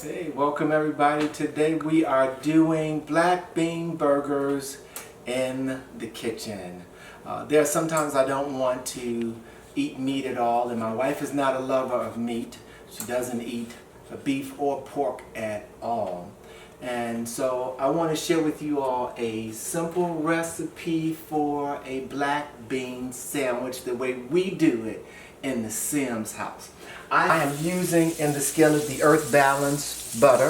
Hey, welcome everybody. Today we are doing black bean burgers in the kitchen. There are sometimes I don't want to eat meat at all, and my wife is not a lover of meat. She doesn't eat beef or pork at all. And so I want to share with you all a simple recipe for a black bean sandwich the way we do it in the Sims house. I am using in the skillet the Earth Balance butter,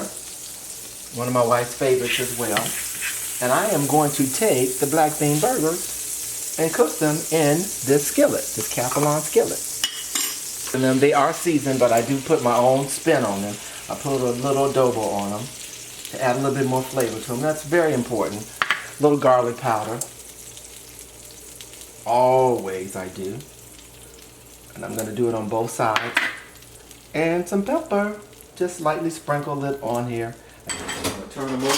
one of my wife's favorites as well. And I am going to take the black bean burgers and cook them in this skillet, this Capelon skillet. And then they are seasoned, but I do put my own spin on them. I put a little adobo on them to add a little bit more flavor to them. That's very important. A little garlic powder. Always I do. And I'm going to do it on both sides. And some pepper. Just lightly sprinkle it on here. I'm going to turn them over.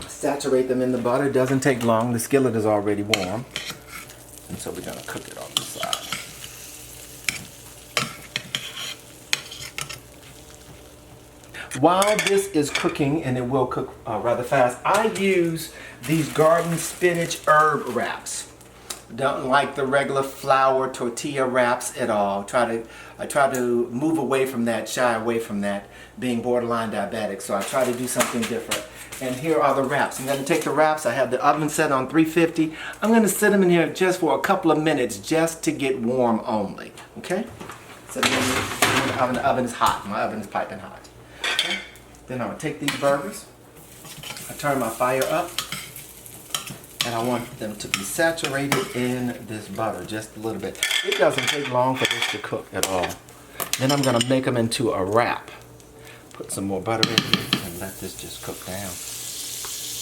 Saturate them in the butter. It doesn't take long. The skillet is already warm. And so we're going to cook it on the side. While this is cooking, and it will cook rather fast, I use these garden spinach herb wraps. Don't like the regular flour tortilla wraps at all. I try to move away from that, shy away from that, being borderline diabetic. So I try to do something different. And here are the wraps. I'm going to take the wraps. I have the oven set on 350. I'm going to sit them in here just for a couple of minutes, just to get warm only. Okay? Set them in the oven. The oven is hot. My oven is piping hot. Okay? Then I'm going to take these burgers. I turn my fire up. And I want them to be saturated in this butter just a little bit. It doesn't take long for this to cook at all. Then I'm going to make them into a wrap. Put some more butter in here and let this just cook down.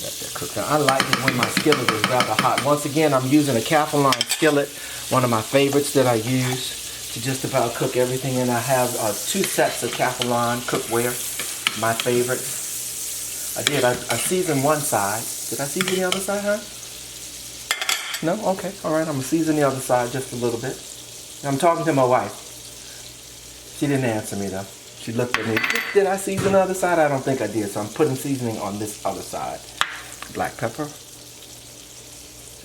Let that cook down. I like it when my skillet is rather hot. Once again, I'm using a Capelon skillet, one of my favorites that I use to just about cook everything. And I have 2 sets of Capelon cookware, my favorites. I seasoned one side. Did I season the other side, huh? No? Okay. All right. I'm going to season the other side just a little bit. I'm talking to my wife. She didn't answer me, though. She looked at me. Did I season the other side? I don't think I did. So I'm putting seasoning on this other side. Black pepper.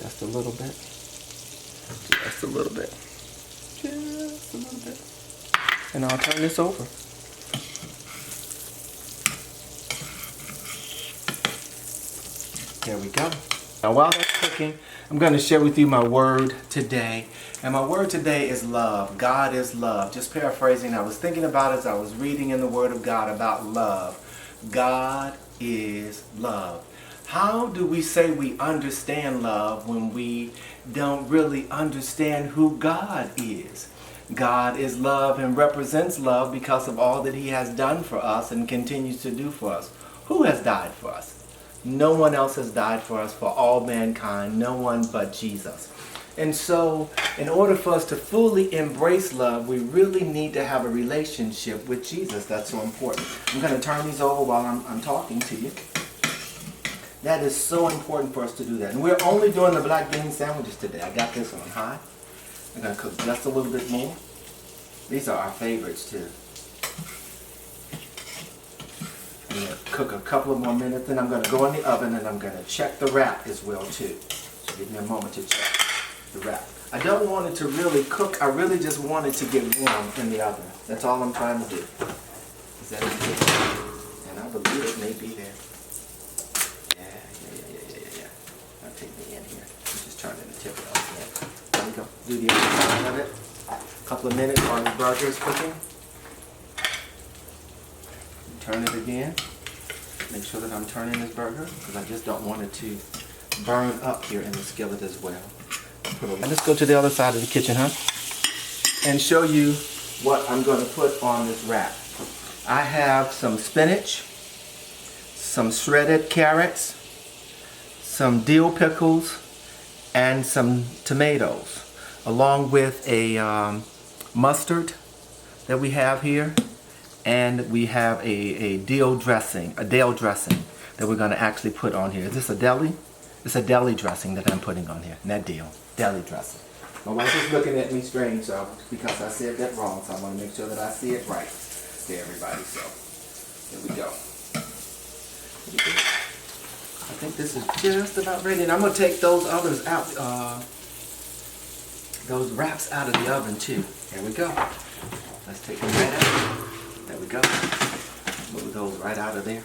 Just a little bit. Just a little bit. Just a little bit. And I'll turn this over. There we go. Now while that's cooking, I'm going to share with you my word today. And my word today is love. God is love. Just paraphrasing, I was thinking about it as I was reading in the Word of God about love. God is love. How do we say we understand love when we don't really understand who God is? God is love and represents love because of all that He has done for us and continues to do for us. Who has died for us? No one else has died for us, for all mankind, no one but Jesus. And so, in order for us to fully embrace love, we really need to have a relationship with Jesus. That's so important. I'm going to turn these over while I'm talking to you. That is so important for us to do that. And we're only doing the black bean sandwiches today. I got this on high. I'm going to cook just a little bit more. These are our favorites too. I'm going to cook a couple of more minutes, then I'm going to go in the oven and I'm going to check the wrap as well too. So give me a moment to check the wrap. I don't want it to really cook. I really just want it to get warm in the oven. That's all I'm trying to do. Is that okay? And I believe it may be there. Yeah. I'll take me in here. I'm just trying to tip it off there. There we go. Do the other side of it. A couple of minutes while the burger is cooking. Turn it again. Make sure that I'm turning this burger because I just don't want it to burn up here in the skillet as well. And let's go to the other side of the kitchen, huh? And show you what I'm going to put on this wrap. I have some spinach, some shredded carrots, some dill pickles, and some tomatoes, along with a mustard that we have here. And we have a dill dressing, that we're going to actually put on here. Is this a deli? It's a deli dressing that I'm putting on here, not dill, deli dressing. My wife is looking at me strange, so because I said that wrong, so I want to make sure that I see it right to everybody. So Here we go. I think this is just about ready. And I'm going to take those others out, those wraps out of the oven too. Here we go. Let's take them right out. There we go. Move those right out of there.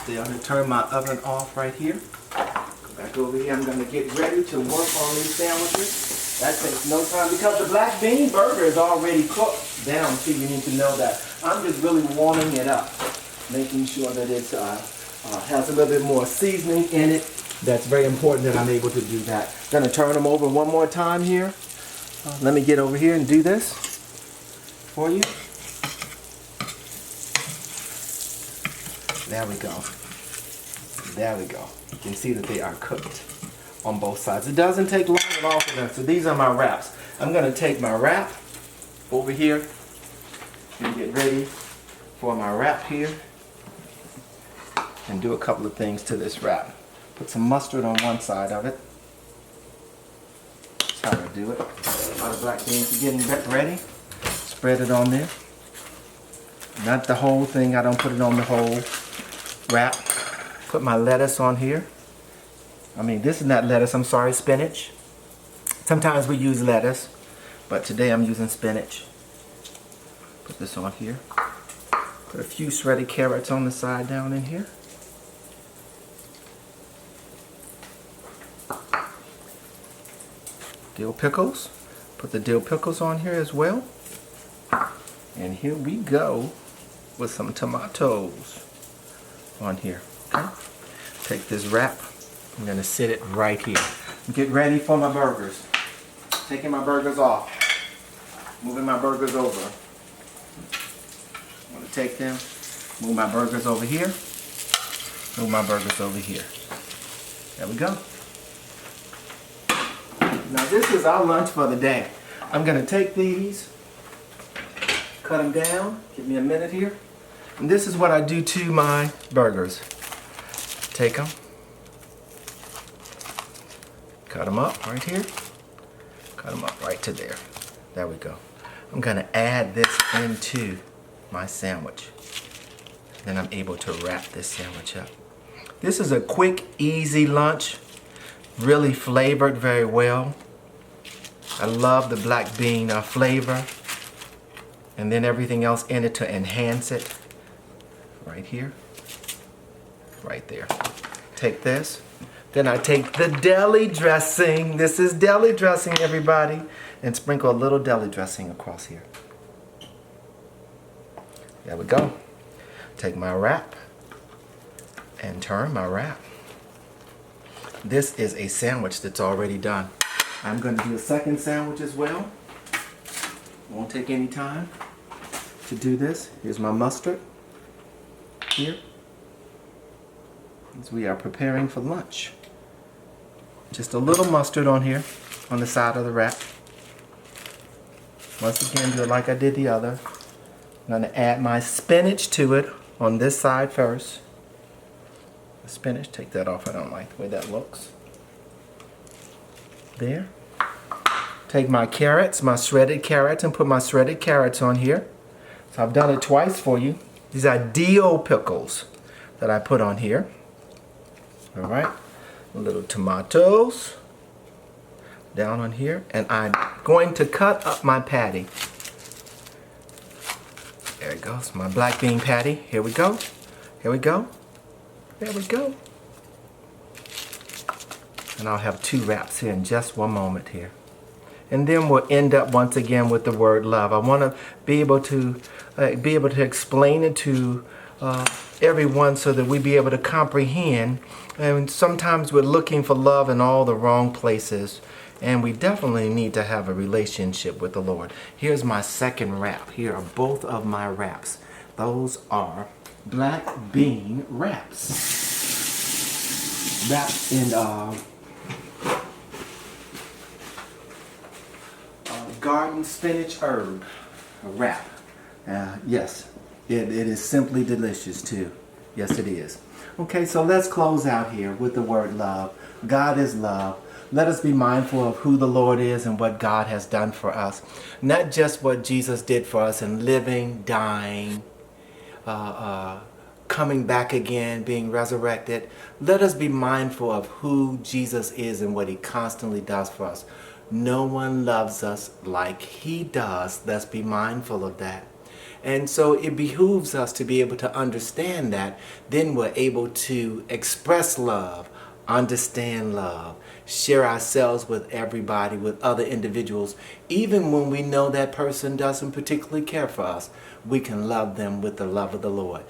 Stay on and turn my oven off right here. Go back over here. I'm going to get ready to work on these sandwiches. That takes no time because the black bean burger is already cooked down too. You need to know that. I'm just really warming it up, making sure that it has a little bit more seasoning in it. That's very important that I'm able to do that. Going to turn them over one more time here. Let me get over here and do this for you. There we go. There we go. You can see that they are cooked on both sides. It doesn't take long at all for them. So these are my wraps. I'm going to take my wrap over here and get ready for my wrap here and do a couple of things to this wrap. Put some mustard on one side of it. That's how I do it. All the black beans are getting ready. Spread it on there. Not the whole thing. I don't put it on the whole wrap. Put my lettuce on here. I mean, this is not lettuce, I'm sorry, spinach. Sometimes we use lettuce, but today I'm using spinach. Put this on here. Put a few shredded carrots on the side down in here. Dill pickles. Put the dill pickles on here as well. And here we go with some tomatoes on here. Okay. Take this wrap. I'm going to sit it right here. Get ready for my burgers. Taking my burgers off. Moving my burgers over. I'm going to take them. Move my burgers over here. Move my burgers over here. There we go. Now this is our lunch for the day. I'm going to take these. Cut them down. Give me a minute here. And this is what I do to my burgers. Take them. Cut them up right here. Cut them up right to there. There we go. I'm going to add this into my sandwich. Then I'm able to wrap this sandwich up. This is a quick, easy lunch. Really flavored very well. I love the black bean flavor. And then everything else in it to enhance it. Right here. Right there. Take this. Then I take the deli dressing. This is deli dressing, everybody. And sprinkle a little deli dressing across here. There we go. Take my wrap and turn my wrap. This is a sandwich that's already done. I'm going to do a second sandwich as well. Won't take any time to do this. Here's my mustard here. As we are preparing for lunch. Just a little mustard on here on the side of the wrap. Once again, do it like I did the other. I'm going to add my spinach to it on this side first. The spinach, take that off. I don't like the way that looks. There. Take my carrots, my shredded carrots, and put my shredded carrots on here. So I've done it twice for you. These are Dill pickles that I put on here. All right. A little tomatoes down on here. And I'm going to cut up my patty. There it goes, my black bean patty. Here we go. Here we go. There we go. And I'll have two wraps here in just one moment here. And then we'll end up once again with the word love. I want to be able to explain it to everyone so that we be able to comprehend. And sometimes we're looking for love in all the wrong places. And we definitely need to have a relationship with the Lord. Here's my second wrap. Here are both of my wraps. Those are black bean wraps. Wrapped in garden spinach herb wrap. Yes, it is simply delicious too. Yes, it is. Okay, so let's close out here with the word love. God is love. Let us be mindful of who the Lord is and what God has done for us. Not just what Jesus did for us in living, dying, coming back again, being resurrected, let us be mindful of who Jesus is and what he constantly does for us. No one loves us like he does. Let's be mindful of that. And so it behooves us to be able to understand that. Then we're able to express love, understand love, share ourselves with everybody, with other individuals. Even when we know that person doesn't particularly care for us, we can love them with the love of the Lord.